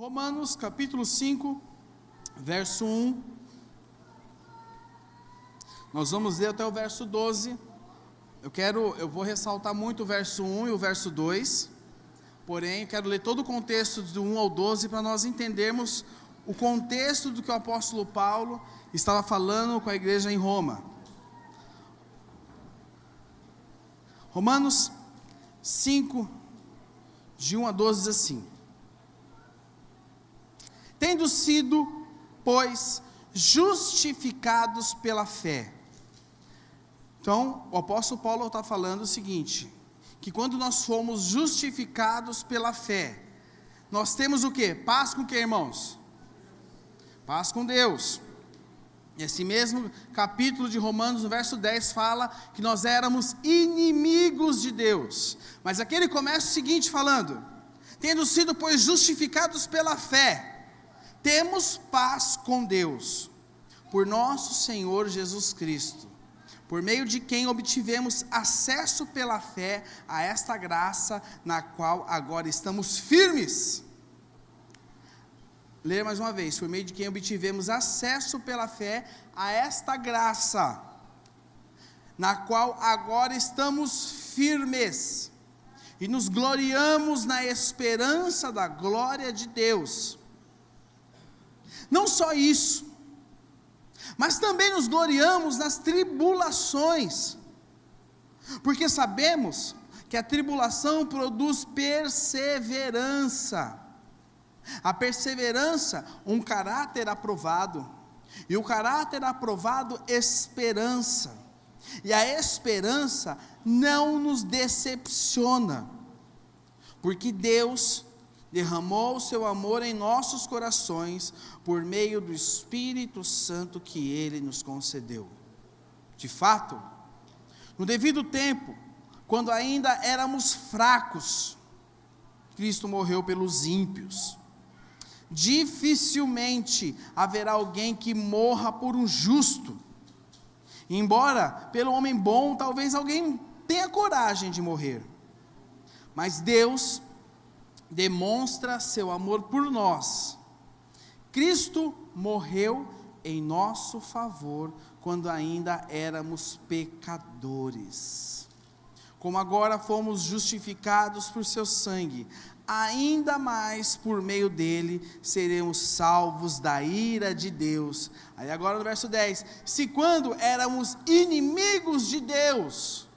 Romanos capítulo 5, verso 1, nós vamos ler até o verso 12, eu vou ressaltar muito o verso 1 e o verso 2, porém eu quero ler todo o contexto do 1 ao 12, para nós entendermos o contexto do que o apóstolo Paulo estava falando com a igreja em Roma. Romanos 5, de 1 a 12 diz assim: tendo sido, pois, justificados pela fé. Então, o apóstolo Paulo está falando o seguinte, que quando nós fomos justificados pela fé, nós temos o quê? Paz com o quê, irmãos? Paz com Deus. Esse mesmo capítulo de Romanos, no verso 10, fala que nós éramos inimigos de Deus. Mas aqui ele começa o seguinte falando: tendo sido, pois, justificados pela fé, temos paz com Deus, por nosso Senhor Jesus Cristo, por meio de quem obtivemos acesso pela fé a esta graça, na qual agora estamos firmes. Ler mais uma vez: por meio de quem obtivemos acesso pela fé a esta graça, na qual agora estamos firmes, e nos gloriamos na esperança da glória de Deus. Não só isso, mas também nos gloriamos nas tribulações, porque sabemos que a tribulação produz perseverança, a perseverança, um caráter aprovado, e o caráter aprovado, esperança, e a esperança não nos decepciona, porque Deus derramou o seu amor em nossos corações, por meio do Espírito Santo que Ele nos concedeu. De fato, no devido tempo, quando ainda éramos fracos, Cristo morreu pelos ímpios. Dificilmente haverá alguém que morra por um justo, embora pelo homem bom, talvez alguém tenha coragem de morrer, mas Deus demonstra seu amor por nós. Cristo morreu em nosso favor, quando ainda éramos pecadores. Como agora fomos justificados por seu sangue, ainda mais por meio dele seremos salvos da ira de Deus. Aí agora no verso 10, se quando éramos inimigos de Deus,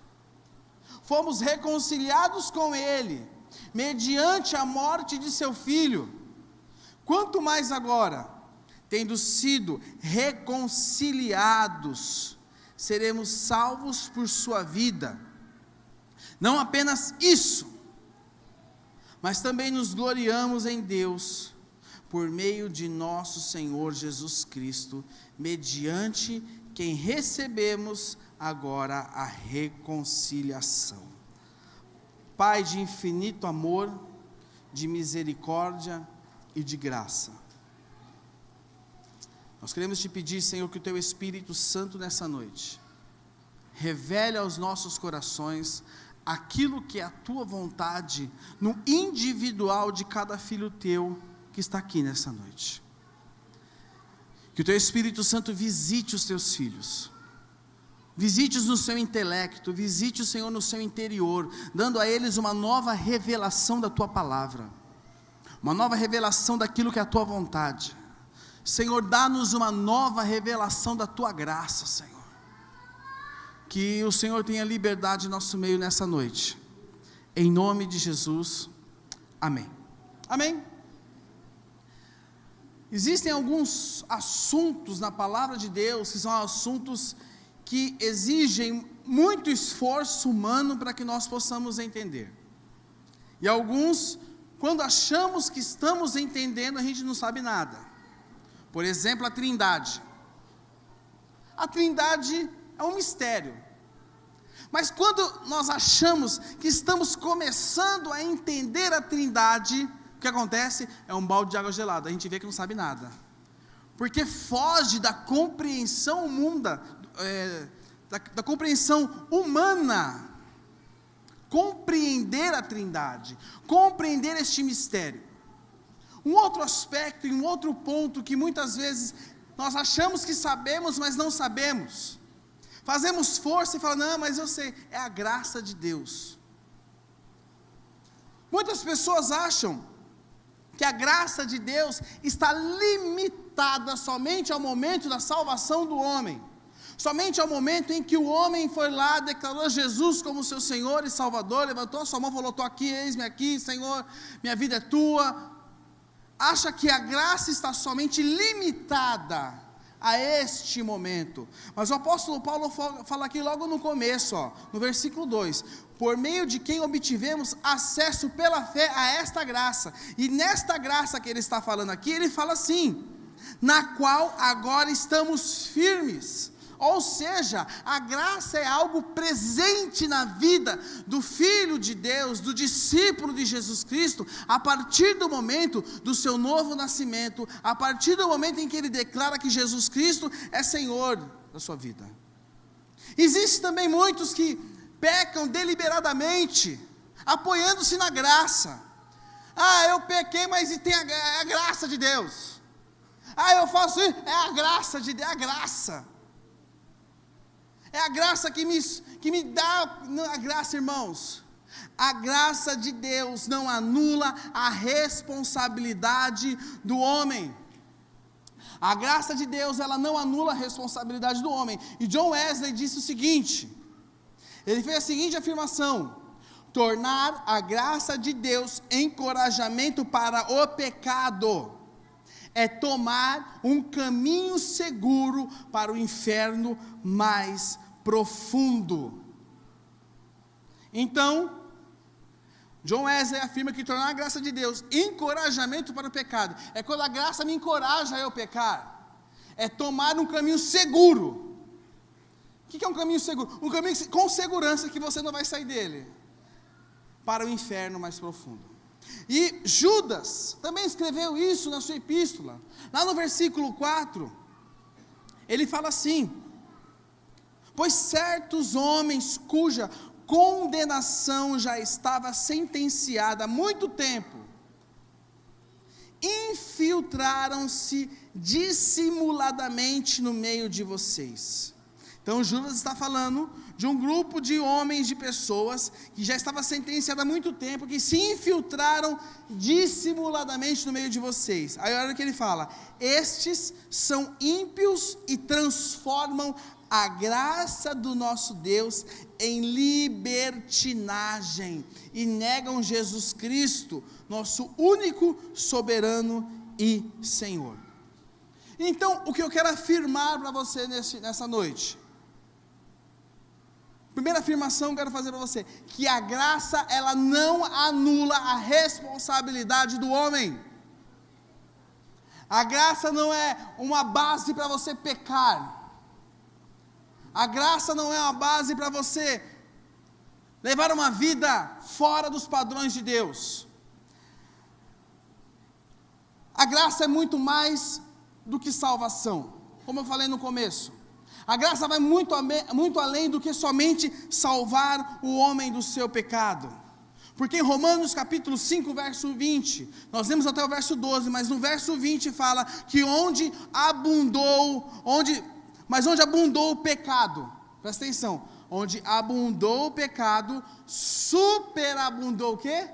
fomos reconciliados com ele, mediante a morte de seu filho, quanto mais agora, tendo sido reconciliados, seremos salvos por sua vida. Não apenas isso, mas também nos gloriamos em Deus, por meio de nosso Senhor Jesus Cristo, mediante quem recebemos agora a reconciliação. Pai de infinito amor, de misericórdia e de graça, nós queremos te pedir, Senhor, que o teu Espírito Santo nessa noite revele aos nossos corações aquilo que é a tua vontade no individual de cada filho teu que está aqui nessa noite. Que o teu Espírito Santo visite os teus filhos, visite-os no seu intelecto, visite o Senhor no seu interior, dando a eles uma nova revelação da tua palavra, uma nova revelação daquilo que é a tua vontade. Senhor, dá-nos uma nova revelação da tua graça, Senhor. Que o Senhor tenha liberdade em nosso meio nessa noite, em nome de Jesus, amém. Amém. Existem alguns assuntos na palavra de Deus, que são assuntos que exigem muito esforço humano para que nós possamos entender, e alguns, quando achamos que estamos entendendo, a gente não sabe nada. Por exemplo, a Trindade. A Trindade é um mistério, mas quando nós achamos que estamos começando a entender a Trindade, o que acontece? É um balde de água gelada, a gente vê que não sabe nada, porque foge da compreensão da compreensão humana. Compreender a Trindade, compreender este mistério. um outro aspecto e um outro ponto que muitas vezes nós achamos que sabemos, mas não sabemos. Fazemos força e falamos, não, mas eu sei, é a graça de Deus. Muitas pessoas acham que a graça de Deus está limitada somente ao momento da salvação do homem. Somente ao momento em que o homem foi lá, declarou Jesus como seu Senhor e Salvador, levantou a sua mão e falou, estou aqui, eis-me aqui, Senhor, minha vida é tua. Acha que a graça está somente limitada a este momento. Mas o apóstolo Paulo fala aqui logo no começo, no versículo 2, por meio de quem obtivemos acesso pela fé a esta graça. E nesta graça que ele está falando aqui, ele fala assim, na qual agora estamos firmes. Ou seja, a graça é algo presente na vida do Filho de Deus, do discípulo de Jesus Cristo, a partir do momento do seu novo nascimento, a partir do momento em que ele declara que Jesus Cristo é Senhor da sua vida. Existem também muitos que pecam deliberadamente, apoiando-se na graça. Eu pequei, mas tem a graça de Deus. Eu faço isso, é a graça de Deus, é a graça. É a graça que me dá, a graça, irmãos, a graça de Deus não anula a responsabilidade do homem. A graça de Deus, ela não anula a responsabilidade do homem. E John Wesley disse o seguinte, ele fez a seguinte afirmação, tornar a graça de Deus encorajamento para o pecado, é tomar um caminho seguro para o inferno mais profundo. Então, John Wesley afirma que tornar a graça de Deus encorajamento para o pecado, é quando a graça me encoraja a eu pecar, é tomar um caminho seguro. O que é um caminho seguro? Um caminho com segurança que você não vai sair dele, para o inferno mais profundo. E Judas também escreveu isso na sua epístola, lá no versículo 4, ele fala assim, pois certos homens cuja condenação já estava sentenciada há muito tempo, infiltraram-se dissimuladamente no meio de vocês. Então Judas está falando de um grupo de homens, de pessoas, que já estava sentenciado há muito tempo, que se infiltraram dissimuladamente no meio de vocês. Aí olha o que ele fala, estes são ímpios e transformam a graça do nosso Deus em libertinagem, e negam Jesus Cristo, nosso único soberano e Senhor. Então, o que eu quero afirmar para você nessa noite, primeira afirmação que eu quero fazer para você, que a graça, ela não anula a responsabilidade do homem. A graça não é uma base para você pecar. A graça não é uma base para você levar uma vida fora dos padrões de Deus. A graça é muito mais do que salvação, como eu falei no começo. A graça vai muito além do que somente salvar o homem do seu pecado. Porque em Romanos capítulo 5, verso 20, nós lemos até o verso 12, mas no verso 20 fala que onde abundou o pecado, presta atenção, onde abundou o pecado, superabundou o quê?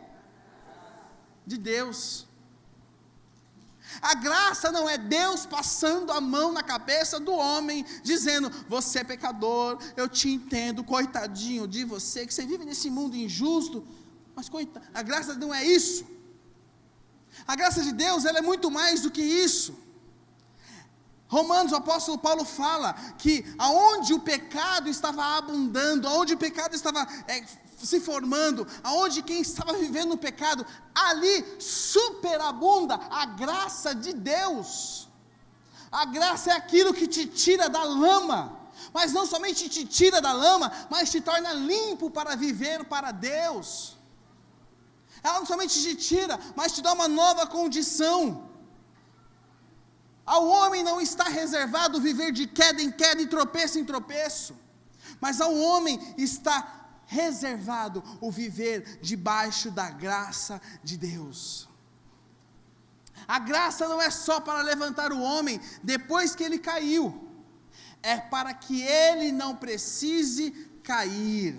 De Deus. A graça não é Deus passando a mão na cabeça do homem, dizendo, você é pecador, eu te entendo, coitadinho de você, que você vive nesse mundo injusto, mas a graça não é isso. A graça de Deus, ela é muito mais do que isso. Romanos, o apóstolo Paulo fala que aonde o pecado estava abundando, aonde o pecado estava se formando, aonde quem estava vivendo no pecado, ali superabunda a graça de Deus. A graça é aquilo que te tira da lama, mas não somente te tira da lama, mas te torna limpo para viver para Deus. Ela não somente te tira, mas te dá uma nova condição. Ao homem não está reservado viver de queda em queda e tropeço em tropeço, mas ao homem está reservado o viver debaixo da graça de Deus. A graça não é só para levantar o homem depois que ele caiu, é para que ele não precise cair.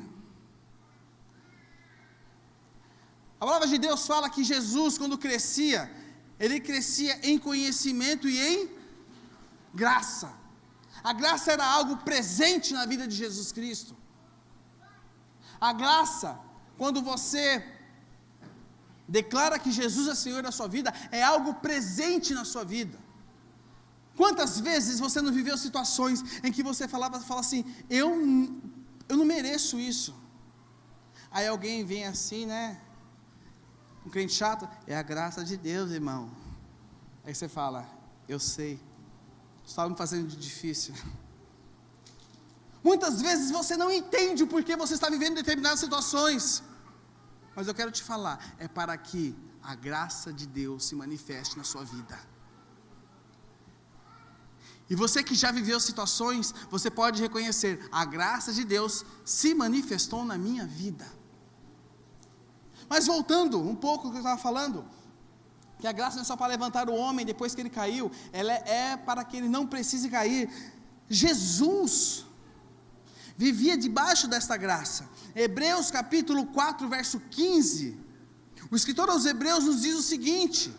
A palavra de Deus fala que Jesus, quando crescia, ele crescia em conhecimento e em graça. A graça era algo presente na vida de Jesus Cristo. A graça, quando você declara que Jesus é Senhor da sua vida, é algo presente na sua vida. Quantas vezes você não viveu situações em que você fala assim, eu não mereço isso. Aí alguém vem assim, né? Um crente chato, é a graça de Deus, irmão. Aí você fala, eu sei, você estava me fazendo de difícil. Muitas vezes você não entende o porquê você está vivendo determinadas situações, mas eu quero te falar, é para que a graça de Deus se manifeste na sua vida. E você que já viveu situações, você pode reconhecer, a graça de Deus se manifestou na minha vida. Mas voltando um pouco ao que eu estava falando, que a graça não é só para levantar o homem depois que ele caiu, ela é para que ele não precise cair. Jesus vivia debaixo desta graça. Hebreus capítulo 4, verso 15, o escritor aos Hebreus nos diz o seguinte: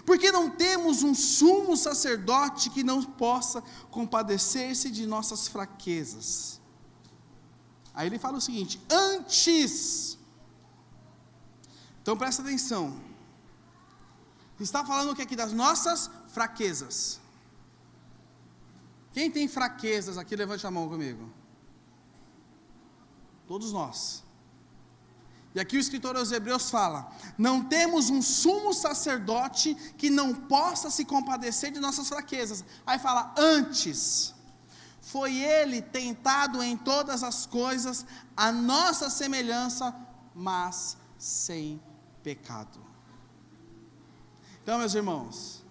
porque não temos um sumo sacerdote que não possa compadecer-se de nossas fraquezas. Aí ele fala o seguinte, antes, então presta atenção, está falando o que aqui? Das nossas fraquezas. Quem tem fraquezas aqui, levante a mão comigo. Todos nós. E aqui o escritor aos Hebreus fala, não temos um sumo sacerdote que não possa se compadecer de nossas fraquezas. Aí fala, antes, foi ele tentado em todas as coisas, a nossa semelhança, mas sem pecado. Então, meus irmãos,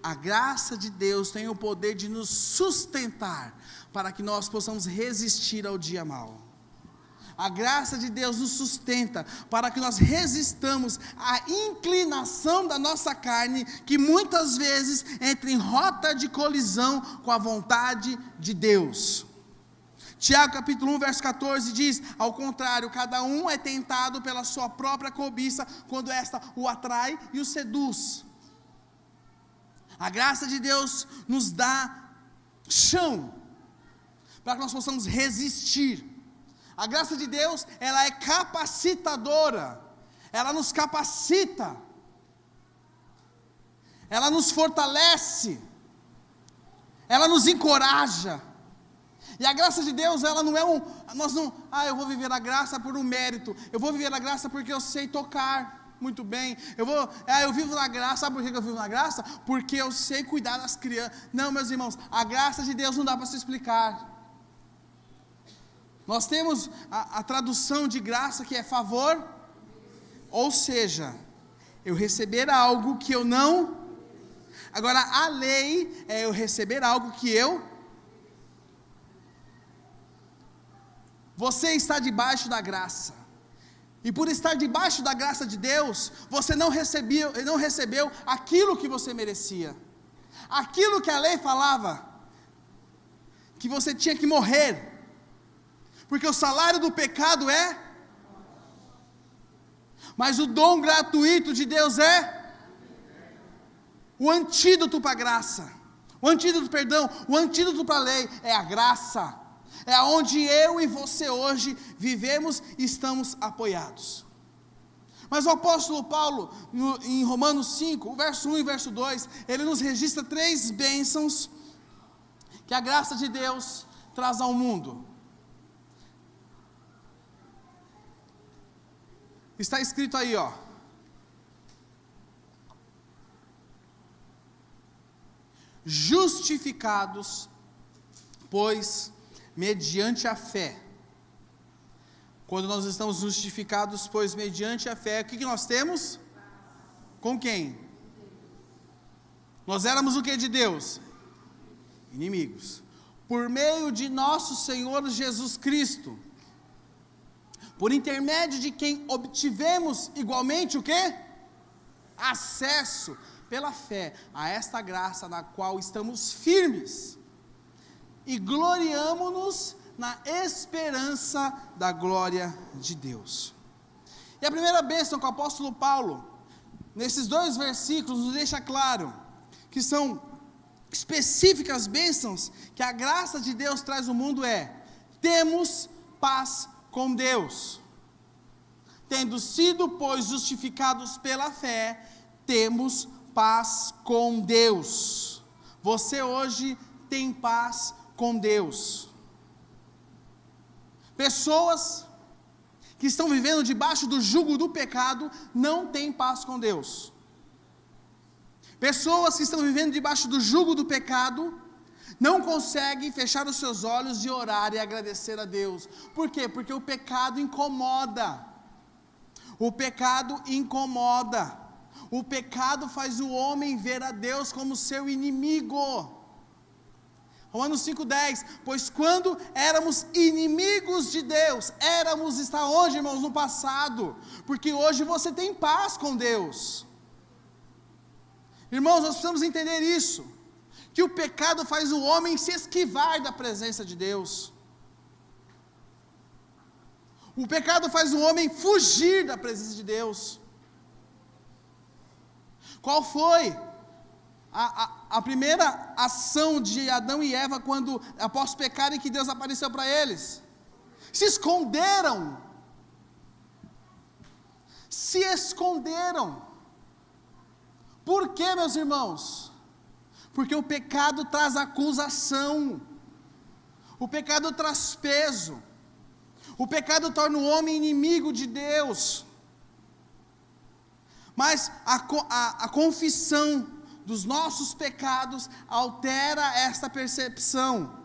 a graça de Deus tem o poder de nos sustentar, para que nós possamos resistir ao dia mau. A graça de Deus nos sustenta, para que nós resistamos à inclinação da nossa carne, que muitas vezes entra em rota de colisão com a vontade de Deus. Tiago capítulo 1, verso 14 diz, ao contrário, cada um é tentado pela sua própria cobiça, quando esta o atrai e o seduz. A graça de Deus nos dá chão, para que nós possamos resistir. A graça de Deus, ela é capacitadora, ela nos capacita, ela nos fortalece, ela nos encoraja. E a graça de Deus, ela não é eu vou viver a graça por um mérito, eu vou viver a graça porque eu sei tocar muito bem, eu vivo na graça. Sabe por que eu vivo na graça? Porque eu sei cuidar das crianças. Não, meus irmãos, a graça de Deus não dá para se explicar. Nós temos a tradução de graça que é favor, ou seja, eu receber algo que eu não. Agora a lei é eu receber algo que eu. Você está debaixo da graça, e por estar debaixo da graça de Deus, você não recebeu aquilo que você merecia, aquilo que a lei falava, que você tinha que morrer, porque o salário do pecado é, mas o dom gratuito de Deus é o antídoto para a graça, o antídoto, perdão, o antídoto para a lei é a graça, é onde eu e você hoje vivemos e estamos apoiados. Mas o apóstolo Paulo, em Romanos 5, o verso 1 e verso 2, ele nos registra 3 bênçãos que a graça de Deus traz ao mundo. Está escrito aí, justificados, pois, mediante a fé. Quando nós estamos justificados, pois, mediante a fé, o que nós temos? Com quem? Nós éramos o que de Deus? Inimigos. Por meio de nosso Senhor Jesus Cristo, por intermédio de quem obtivemos igualmente o quê? acesso pela fé a esta graça na qual estamos firmes e gloriamo-nos na esperança da glória de Deus. E a primeira bênção que o apóstolo Paulo, nesses 2 versículos, nos deixa claro que são específicas bênçãos que a graça de Deus traz ao mundo temos paz com Deus. Tendo sido, pois, justificados pela fé, temos paz com Deus. Você hoje tem paz com Deus. Pessoas que estão vivendo debaixo do jugo do pecado não têm paz com Deus. Pessoas que estão vivendo debaixo do jugo do pecado não conseguem fechar os seus olhos e orar e agradecer a Deus. Por quê? Porque o pecado incomoda. O pecado incomoda. O pecado faz o homem ver a Deus como seu inimigo. Romanos 5,10, pois quando éramos inimigos de Deus, está onde, irmãos? No passado, porque hoje você tem paz com Deus. Irmãos, nós precisamos entender isso, que o pecado faz o homem se esquivar da presença de Deus. O pecado faz o homem fugir da presença de Deus. Qual foi a primeira ação de Adão e Eva quando, após pecarem, que Deus apareceu para eles? Se esconderam. Se esconderam. Por quê, meus irmãos? Porque o pecado traz acusação. O pecado traz peso. O pecado torna o homem inimigo de Deus. Mas a confissão dos nossos pecados altera esta percepção.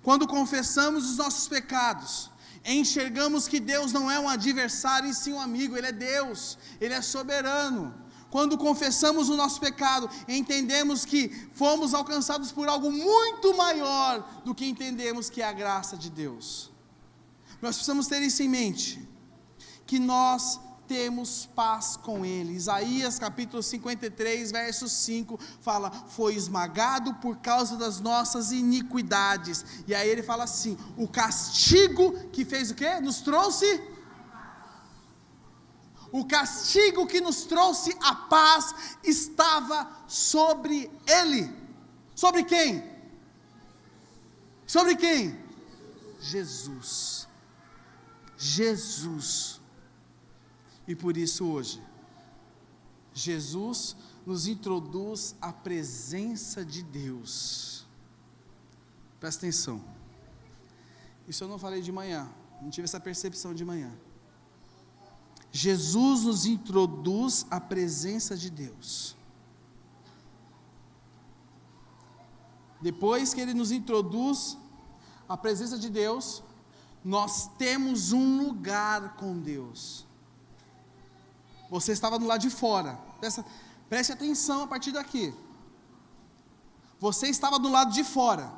Quando confessamos os nossos pecados, enxergamos que Deus não é um adversário e sim um amigo. Ele é Deus, Ele é soberano. Quando confessamos o nosso pecado, entendemos que fomos alcançados por algo muito maior do que entendemos que é a graça de Deus. Nós precisamos ter isso em mente, que nós temos paz com Ele. Isaías capítulo 53, verso 5, fala, foi esmagado por causa das nossas iniquidades. E aí ele fala assim, o castigo que fez o quê? Nos trouxe... O castigo que nos trouxe a paz estava sobre Ele. Sobre quem? Sobre quem? Jesus. Jesus. E por isso hoje, Jesus nos introduz à presença de Deus. Presta atenção. Isso eu não falei de manhã, não tive essa percepção de manhã. Jesus nos introduz à presença de Deus. Depois que Ele nos introduz à presença de Deus, nós temos um lugar com Deus. Você estava do lado de fora, preste atenção a partir daqui. Você estava do lado de fora.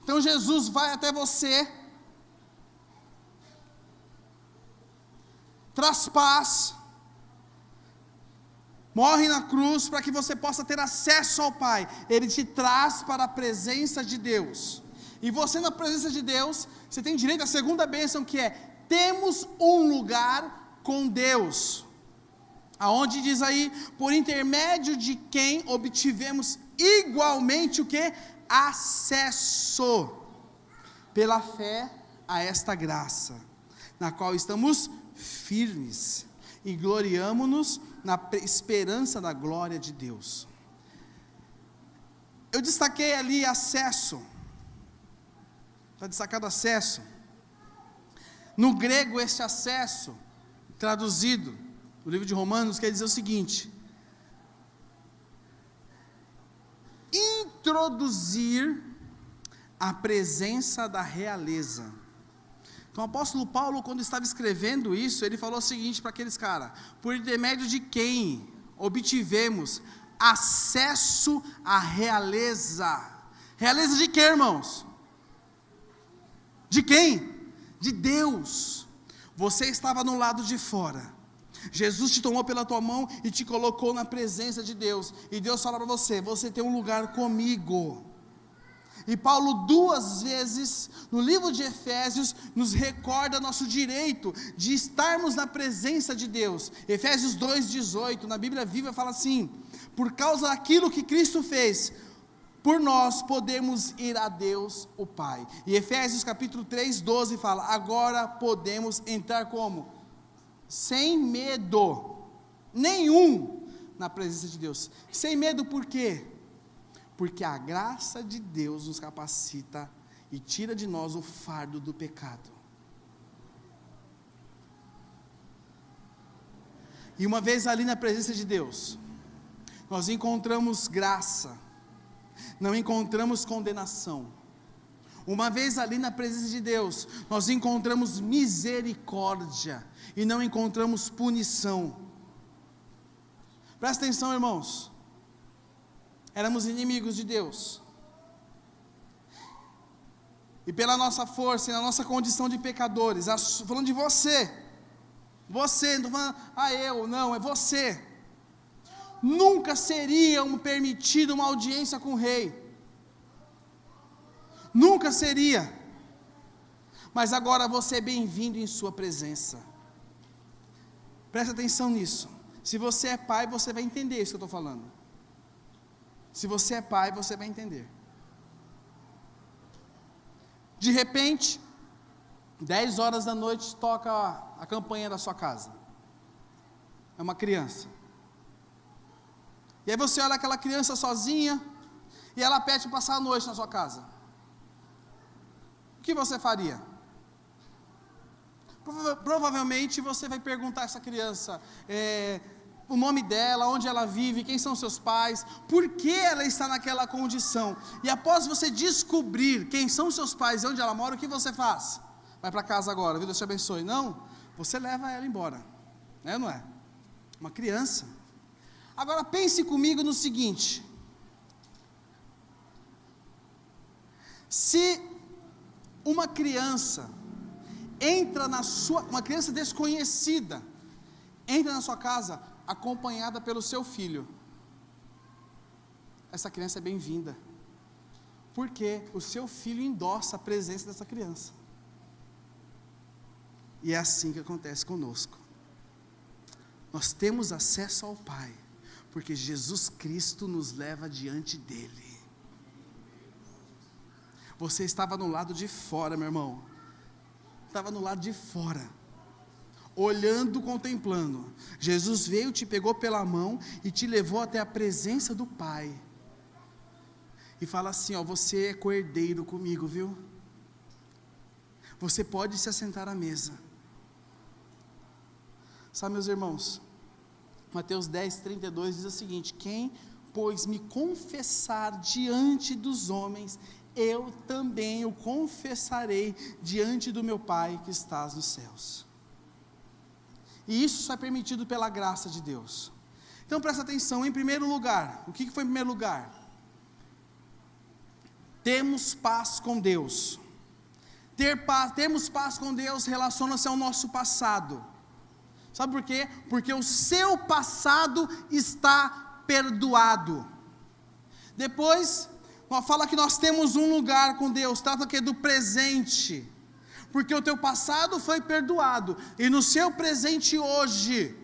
Então Jesus vai até você, traz paz, morre na cruz para que você possa ter acesso ao Pai. Ele te traz para a presença de Deus. E você na presença de Deus, você tem direito à segunda bênção, que é, temos um lugar com Deus. Aonde diz aí, por intermédio de quem obtivemos igualmente o que? Acesso, pela fé a esta graça, na qual estamos firmes e gloriamo-nos na esperança da glória de Deus. Eu destaquei ali acesso, está destacado acesso. No grego, este acesso, traduzido no livro de Romanos, quer dizer o seguinte: introduzir a presença da realeza. Então o apóstolo Paulo, quando estava escrevendo isso, ele falou o seguinte para aqueles caras: por intermédio de quem obtivemos acesso à realeza. Realeza de quê, irmãos? De quem? De Deus. Você estava no lado de fora, Jesus te tomou pela tua mão e te colocou na presença de Deus. E Deus fala para você: você tem um lugar comigo. E Paulo 2 vezes, no livro de Efésios, nos recorda nosso direito de estarmos na presença de Deus. Efésios 2,18, na Bíblia Viva fala assim: por causa daquilo que Cristo fez, por nós podemos ir a Deus o Pai. E Efésios capítulo 3,12 fala: agora podemos entrar como? Sem medo nenhum na presença de Deus. Sem medo por quê? Porque a graça de Deus nos capacita e tira de nós o fardo do pecado. E uma vez ali na presença de Deus, nós encontramos graça, não encontramos condenação. Uma vez ali na presença de Deus, nós encontramos misericórdia e não encontramos punição. Presta atenção, irmãos. Éramos inimigos de Deus, e pela nossa força e na nossa condição de pecadores, falando de você, não estou falando, não, é você, nunca seria permitido uma audiência com o rei, nunca seria, mas agora você é bem-vindo em sua presença. Presta atenção nisso. Se você é pai, você vai entender isso que eu estou falando. Se você é pai, você vai entender. De repente, 10 horas da noite, toca a campainha da sua casa. É uma criança. E aí você olha aquela criança sozinha, e ela pede para passar a noite na sua casa. O que você faria? Provavelmente você vai perguntar a essa criança, o nome dela, onde ela vive, quem são seus pais, por que ela está naquela condição. E após você descobrir quem são seus pais e onde ela mora, o que você faz? Vai para casa agora, viu? Deus te abençoe. Não, você leva ela embora, não é? Uma criança. Agora pense comigo no seguinte: se uma criança uma criança desconhecida, entra na sua casa, acompanhada pelo seu filho, essa criança é bem-vinda, porque o seu filho endossa a presença dessa criança, e é assim que acontece conosco. Nós temos acesso ao Pai, porque Jesus Cristo nos leva diante dele. Você estava no lado de fora, meu irmão, estava no lado de fora, olhando, contemplando. Jesus veio, te pegou pela mão e te levou até a presença do Pai, e fala assim: você é coerdeiro comigo, viu? Você pode se assentar à mesa. Sabe, meus irmãos, Mateus 10:32 diz o seguinte: quem, pois, me confessar diante dos homens, eu também o confessarei diante do meu Pai que estás nos céus. E isso só é permitido pela graça de Deus. Então presta atenção. Em primeiro lugar, o que foi em primeiro lugar? Temos paz com Deus. Termos paz com Deus relaciona-se ao nosso passado. Sabe por quê? Porque o seu passado está perdoado. Depois, fala que nós temos um lugar com Deus, trata aqui do presente, porque o teu passado foi perdoado, e no seu presente hoje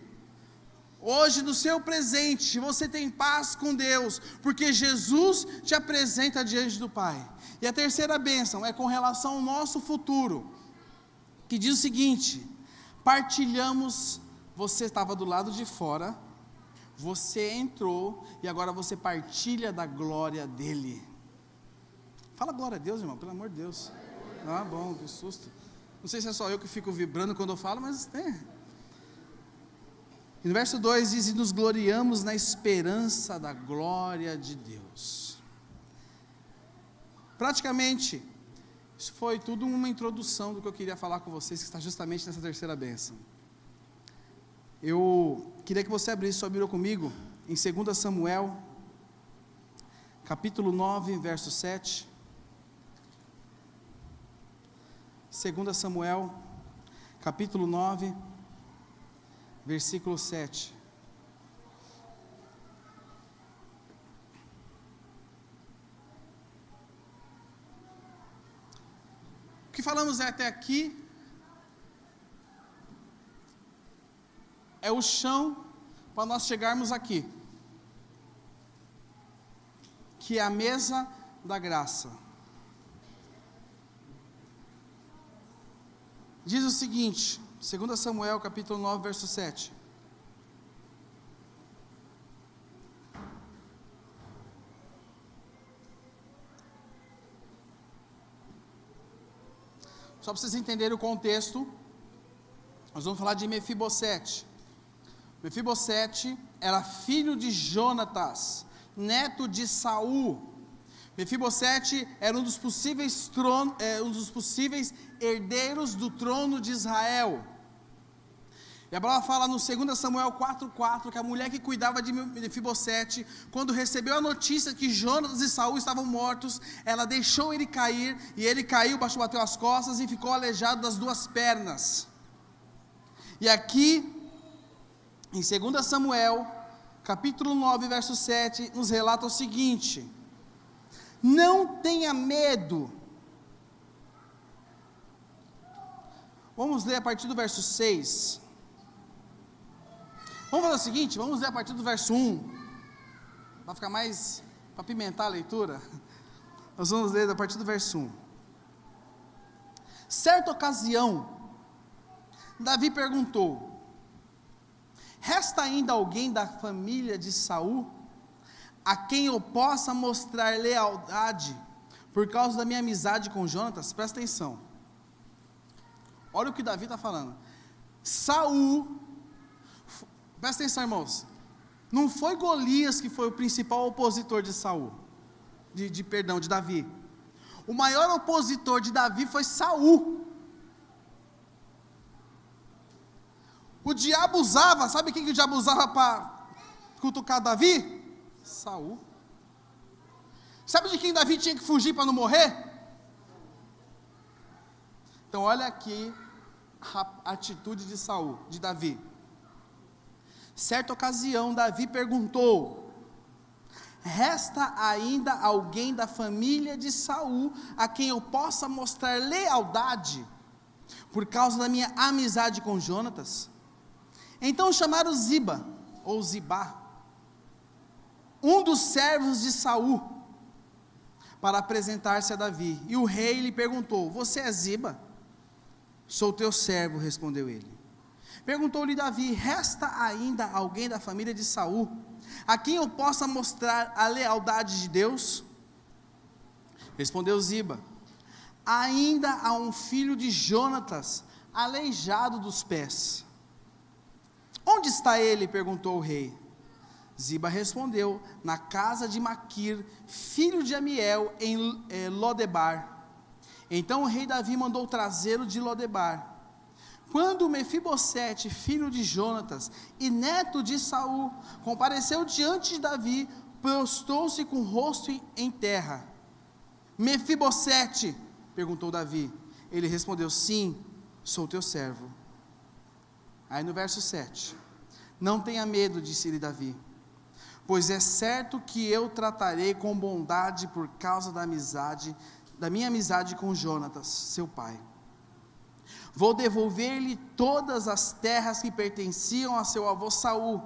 no seu presente, você tem paz com Deus, porque Jesus te apresenta diante do Pai. E a terceira bênção é com relação ao nosso futuro, que diz o seguinte: partilhamos, você estava do lado de fora, você entrou, e agora você partilha da glória dele. Fala glória a Deus, irmão, pelo amor de Deus. Ah, bom, que susto. Não sei se é só eu que fico vibrando quando eu falo, mas E no verso 2 diz: e nos gloriamos na esperança da glória de Deus. Praticamente, isso foi tudo uma introdução do que eu queria falar com vocês, que está justamente nessa terceira bênção. Eu queria que você abrisse sua Bíblia comigo, em 2 Samuel, capítulo 9, verso 7. 2 Samuel, capítulo 9, versículo 7. O que falamos até aqui é o chão para nós chegarmos aqui, que é a mesa da graça. Diz o seguinte, 2 Samuel capítulo 9, verso 7. Só para vocês entenderem o contexto, nós vamos falar de Mefibosete. Mefibosete era filho de Jonatas, neto de Saul. Mefibosete era um dos possíveis herdeiros do trono de Israel. E a palavra fala no 2 Samuel 4,4 que a mulher que cuidava de Mefibosete, quando recebeu a notícia que Jonatas e Saul estavam mortos, ela deixou ele cair, e ele caiu, bateu as costas e ficou aleijado das duas pernas. E aqui, em 2 Samuel, capítulo 9, verso 7, nos relata o seguinte: não tenha medo. Vamos ler a partir do verso 6. Vamos fazer o seguinte, vamos ler a partir do verso 1, para ficar mais, para pimentar a leitura. Nós vamos ler a partir do verso 1. Certa ocasião, Davi perguntou: resta ainda alguém da família de Saul, a quem eu possa mostrar lealdade, por causa da minha amizade com Jonatas? Presta atenção, olha o que Davi está falando. Saul, presta atenção, irmãos, não foi Golias que foi o principal opositor de Saul, de Davi. O maior opositor de Davi foi Saul. O diabo usava, sabe quem que o diabo usava para cutucar Davi? Saul. Sabe de quem Davi tinha que fugir para não morrer? Então olha aqui a atitude de Saul, de Davi. Certa ocasião, Davi perguntou: resta ainda alguém da família de Saul, a quem eu possa mostrar lealdade, por causa da minha amizade com Jonatas? Então chamaram Ziba, ou Zibá, um dos servos de Saul, para apresentar-se a Davi. E o rei lhe perguntou: você é Ziba? Sou teu servo, respondeu ele. Perguntou-lhe Davi: resta ainda alguém da família de Saul, a quem eu possa mostrar a lealdade de Deus? Respondeu Ziba: ainda há um filho de Jonatas, aleijado dos pés. Onde está ele? Perguntou o rei. Ziba respondeu: na casa de Maquir, filho de Amiel, em Lodebar. Então o rei Davi mandou trazê-lo de Lodebar. Quando Mefibosete, filho de Jonatas e neto de Saul, compareceu diante de Davi, prostrou-se com o rosto em terra. Mefibosete, perguntou Davi. Ele respondeu: sim, sou teu servo. Aí no verso 7, não tenha medo, disse-lhe Davi, pois é certo que eu tratarei com bondade por causa da minha amizade com Jonatas, seu pai. Vou devolver-lhe todas as terras que pertenciam a seu avô Saul,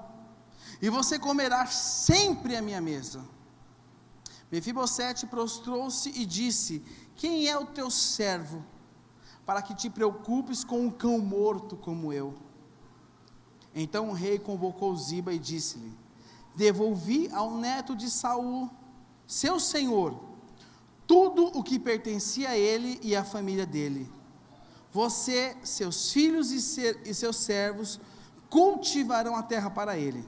e você comerá sempre à minha mesa. Mefibosete prostrou-se e disse: quem é o teu servo, para que te preocupes com um cão morto como eu? Então o rei convocou Ziba e disse-lhe: devolvi ao neto de Saul, seu senhor, tudo o que pertencia a ele e à família dele. Você, seus filhos e seus servos cultivarão a terra para ele.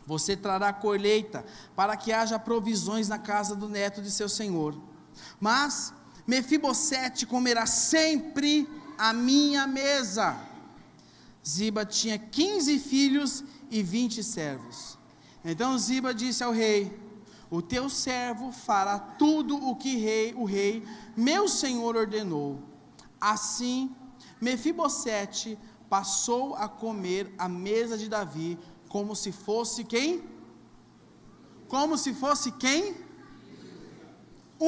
Você trará colheita para que haja provisões na casa do neto de seu senhor. Mas Mefibosete comerá sempre à minha mesa. Ziba tinha 15 filhos e 20 servos. Então Ziba disse ao rei: o teu servo fará tudo o que o rei, meu senhor, ordenou. Assim, Mefibosete passou a comer à mesa de Davi, como se fosse quem? Como se fosse quem?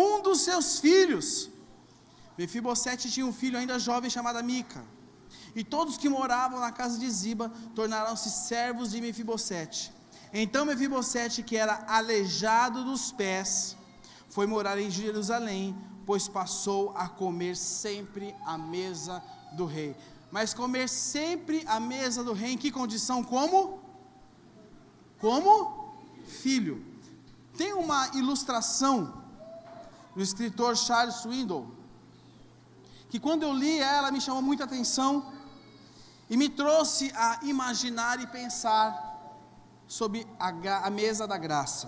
Um dos seus filhos. Mefibosete tinha um filho ainda jovem chamado Mica. E todos que moravam na casa de Ziba tornaram-se servos de Mefibosete. Então Mefibosete, que era aleijado dos pés, foi morar em Jerusalém, pois passou a comer sempre à mesa do rei. Mas comer sempre à mesa do rei, em que condição? Como filho. Tem uma ilustração do escritor Charles Swindoll, que quando eu li ela me chamou muita atenção, e me trouxe a imaginar e pensar sobre a mesa da graça.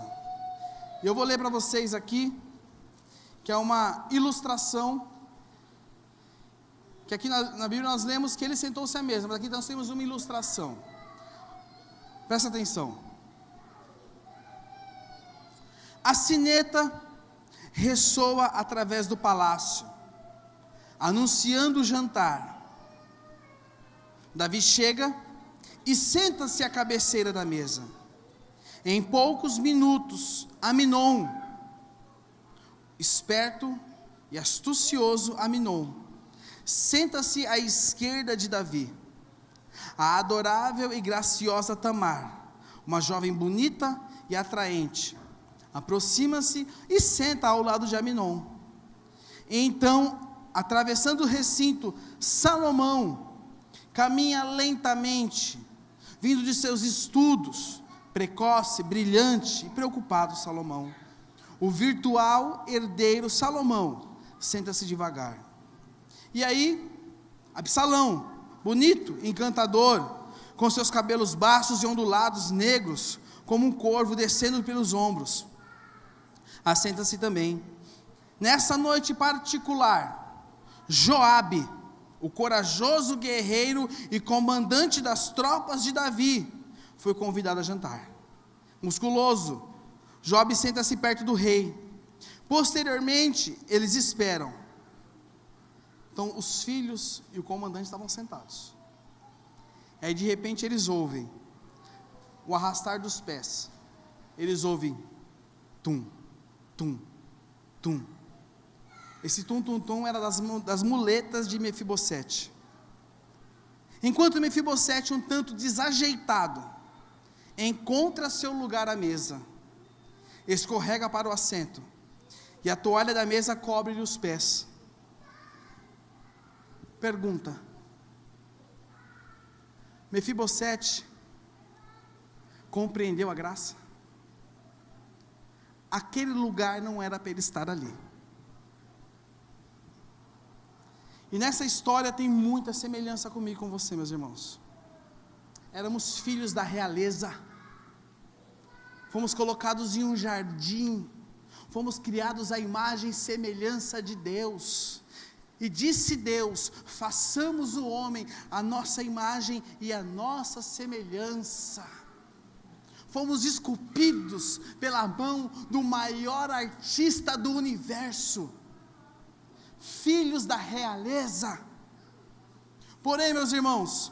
E eu vou ler para vocês aqui, que é uma ilustração, que aqui na Bíblia nós lemos que ele sentou-se à mesa, mas aqui nós temos uma ilustração. Presta atenção. A sineta ressoa através do palácio, anunciando o jantar. Davi chega e senta-se à cabeceira da mesa. Em poucos minutos, Aminon, esperto e astucioso Aminon, senta-se à esquerda de Davi. A adorável e graciosa Tamar, uma jovem bonita e atraente, aproxima-se e senta ao lado de Aminon. Então, atravessando o recinto, Salomão caminha lentamente, vindo de seus estudos, precoce, brilhante e preocupado Salomão. O virtual herdeiro Salomão senta-se devagar. E aí, Absalão, bonito, encantador, com seus cabelos baixos e ondulados, negros, como um corvo descendo pelos ombros, assenta-se também. Nessa noite particular, Joabe, o corajoso guerreiro e comandante das tropas de Davi, foi convidado a jantar. Musculoso, Joabe senta-se perto do rei. Posteriormente, eles esperam. Então, os filhos e o comandante estavam sentados. Aí, de repente, eles ouvem o arrastar dos pés. Eles ouvem tum, tum, tum. Esse tum-tum-tum era das muletas de Mefibosete. Enquanto Mefibosete, um tanto desajeitado, encontra seu lugar à mesa, escorrega para o assento, e a toalha da mesa cobre-lhe os pés. Pergunta: Mefibosete compreendeu a graça? Aquele lugar não era para ele estar ali. E nessa história tem muita semelhança comigo e com você, meus irmãos. Éramos filhos da realeza, fomos colocados em um jardim, fomos criados à imagem e semelhança de Deus. E disse Deus: façamos o homem a nossa imagem e a nossa semelhança. Fomos esculpidos pela mão do maior artista do universo, filhos da realeza. Porém, meus irmãos,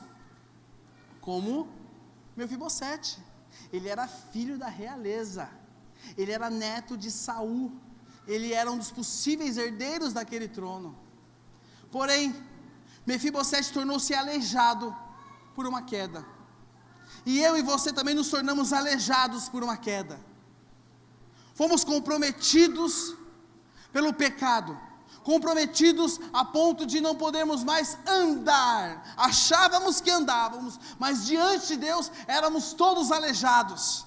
como Mefibosete, ele era filho da realeza, ele era neto de Saul, ele era um dos possíveis herdeiros daquele trono. Porém, Mefibosete tornou-se aleijado por uma queda, e eu e você também nos tornamos aleijados por uma queda. Fomos comprometidos pelo pecado, comprometidos a ponto de não podermos mais andar. Achávamos que andávamos, mas diante de Deus éramos todos aleijados.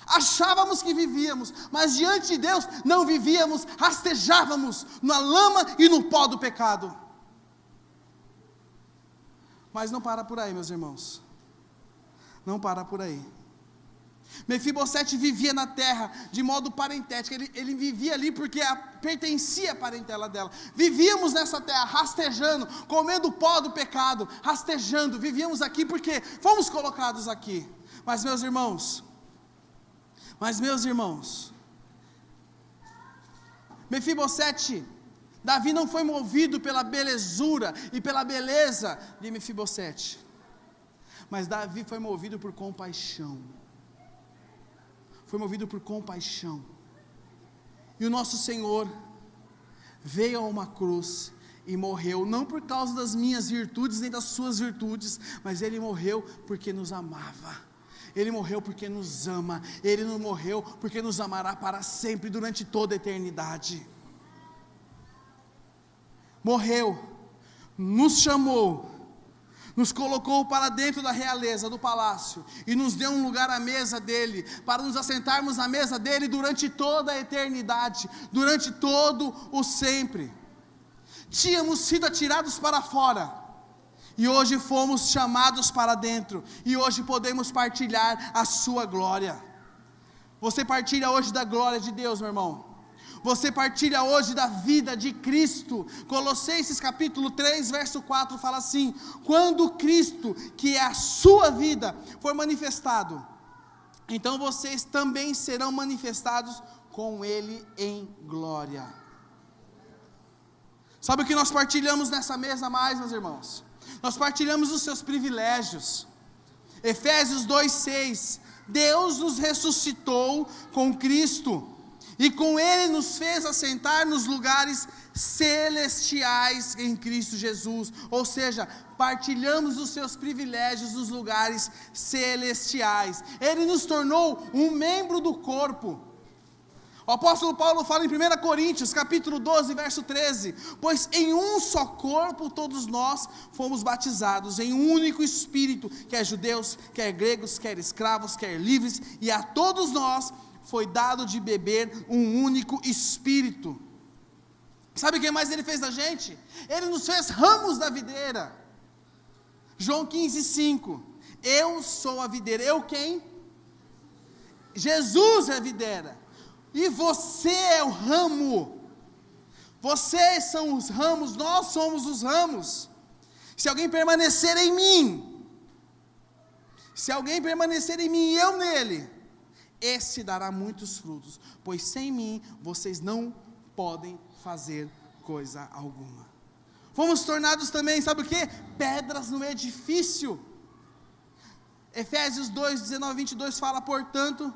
Achávamos que vivíamos, mas diante de Deus não vivíamos, rastejávamos na lama e no pó do pecado. Mas não para por aí, meus irmãos, não para por aí. Mefibosete vivia na terra de modo parentético, ele vivia ali porque pertencia à parentela dela. Vivíamos nessa terra rastejando, comendo o pó do pecado, rastejando, vivíamos aqui porque fomos colocados aqui. Mas meus irmãos, Mefibosete, Davi não foi movido pela belezura e pela beleza de Mefibosete. Mas Davi foi movido por compaixão. Foi movido por compaixão. E o nosso Senhor veio a uma cruz e morreu, não por causa das minhas virtudes, nem das suas virtudes, mas Ele morreu porque nos amava. Ele morreu porque nos ama. Ele não morreu porque nos amará para sempre, durante toda a eternidade. Morreu, nos chamou, nos colocou para dentro da realeza, do palácio, e nos deu um lugar à mesa dele, para nos assentarmos na mesa dele durante toda a eternidade, durante todo o sempre. Tínhamos sido atirados para fora, e hoje fomos chamados para dentro, e hoje podemos partilhar a sua glória. Você partilha hoje da glória de Deus, meu irmão. Você partilha hoje da vida de Cristo. Colossenses capítulo 3, verso 4 fala assim: quando Cristo, que é a sua vida, for manifestado, então vocês também serão manifestados com Ele em glória. Sabe o que nós partilhamos nessa mesa mais, meus irmãos? Nós partilhamos os seus privilégios. Efésios 2:6, Deus nos ressuscitou com Cristo, e com Ele nos fez assentar nos lugares celestiais em Cristo Jesus. Ou seja, partilhamos os seus privilégios nos lugares celestiais. Ele nos tornou um membro do corpo. O apóstolo Paulo fala em 1 Coríntios, capítulo 12, verso 13, pois em um só corpo todos nós fomos batizados, em um único Espírito, quer judeus, quer gregos, quer escravos, quer livres, e a todos nós foi dado de beber um único Espírito. Sabe o que mais Ele fez da gente? Ele nos fez ramos da videira. João 15:5, eu sou a videira. Eu quem? Jesus é a videira. E você é o ramo. Vocês são os ramos, nós somos os ramos. Se alguém permanecer em mim, se alguém permanecer em mim e eu nele, esse dará muitos frutos, pois sem mim vocês não podem fazer coisa alguma. Fomos tornados também, sabe o que? Pedras no edifício. Efésios 2, 19, 22 fala, portanto,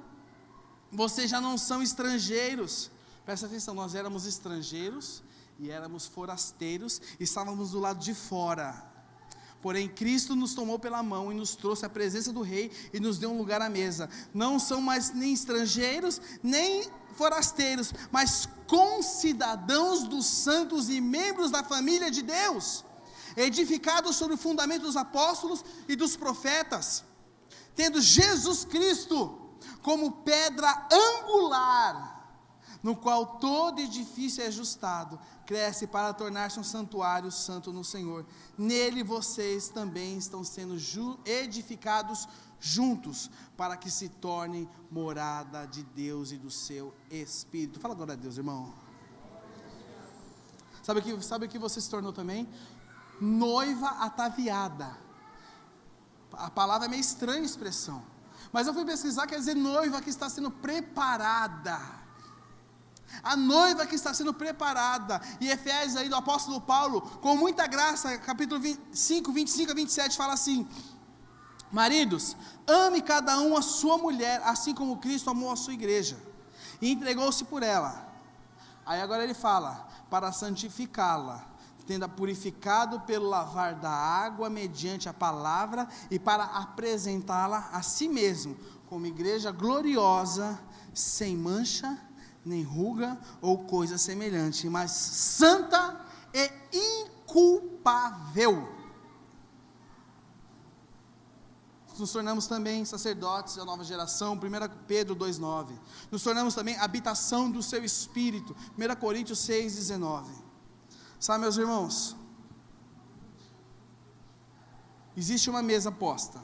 vocês já não são estrangeiros. Presta atenção, nós éramos estrangeiros e éramos forasteiros, e estávamos do lado de fora. Porém Cristo nos tomou pela mão e nos trouxe à presença do Rei e nos deu um lugar à mesa. Não são mais nem estrangeiros, nem forasteiros, mas concidadãos dos santos e membros da família de Deus, edificados sobre o fundamento dos apóstolos e dos profetas, tendo Jesus Cristo como pedra angular, no qual todo edifício é ajustado, cresce para tornar-se um santuário santo no Senhor. Nele vocês também estão sendo edificados juntos, para que se tornem morada de Deus e do seu Espírito. Fala glória a Deus, irmão. Sabe o que você se tornou também? Noiva ataviada. A palavra é meio estranha a expressão, mas eu fui pesquisar, quer dizer noiva que está sendo preparada. A noiva que está sendo preparada. E Efésios aí do apóstolo Paulo, com muita graça, capítulo 5, 25 a 27, fala assim: maridos, ame cada um a sua mulher, assim como Cristo amou a sua igreja, e entregou-se por ela. Aí agora ele fala, para santificá-la, tendo-a purificado pelo lavar da água, mediante a palavra, e para apresentá-la a si mesmo, como igreja gloriosa, sem mancha, nem ruga, ou coisa semelhante, mas santa e inculpável. Nos tornamos também sacerdotes da nova geração, 1 Pedro 2,9. Nos tornamos também habitação do seu Espírito, 1 Coríntios 6,19. Sabe, meus irmãos, existe uma mesa posta,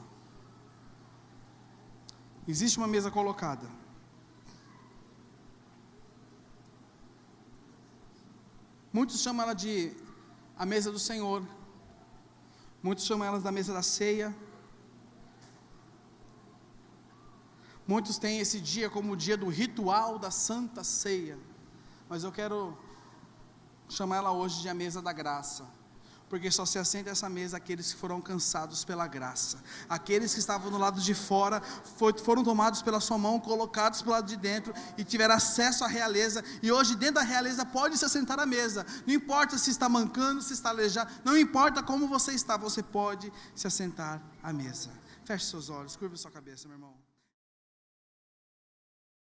existe uma mesa colocada. Muitos chamam ela de a mesa do Senhor, muitos chamam ela da mesa da ceia, muitos têm esse dia como o dia do ritual da Santa Ceia, mas eu quero chamar ela hoje de a mesa da graça, porque só se assenta a essa mesa aqueles que foram alcançados pela graça. Aqueles que estavam no lado de fora, foram tomados pela sua mão, colocados pelo lado de dentro, e tiveram acesso à realeza, e hoje dentro da realeza pode se assentar à mesa, não importa se está mancando, se está aleijado, não importa como você está, você pode se assentar à mesa. Feche seus olhos, curva sua cabeça, meu irmão.